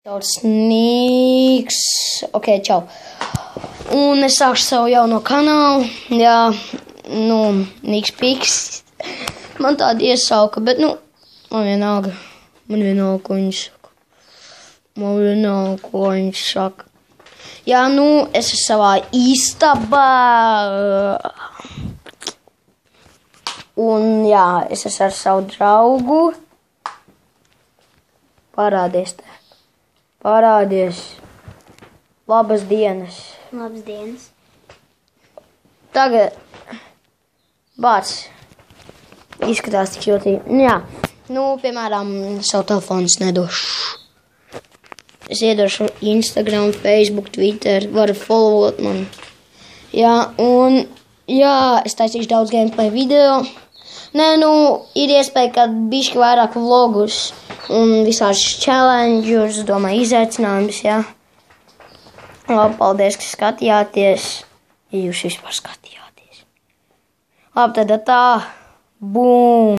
Tāds Nīks. Ok, čau. Un es sākšu savu jauno kanālu. Jā, Nīks Piks. Man tāda iesauka, bet, man vienalga, ko viņš saka. Jā, es esmu savā istabā. Un, jā, es esmu ar savu draugu. Parādies. Labas dienas. Labas dienas. Tagad bāc izskatās tik jūtīgi. Jā, piemēram, savu telefonu es nedošu. Es iedošu Instagram, Facebook, Twitter, varu followot man. Jā, un jā, es taisīšu daudz gameplay video. Ir iespēja, ka bišķi vairāk vlogus un visāds challenges, domāju, izaicinājums, jā. Labi, paldies, ka skatījāties. Ja jūs vispār skatījāties. Labi, tad tā. Bum!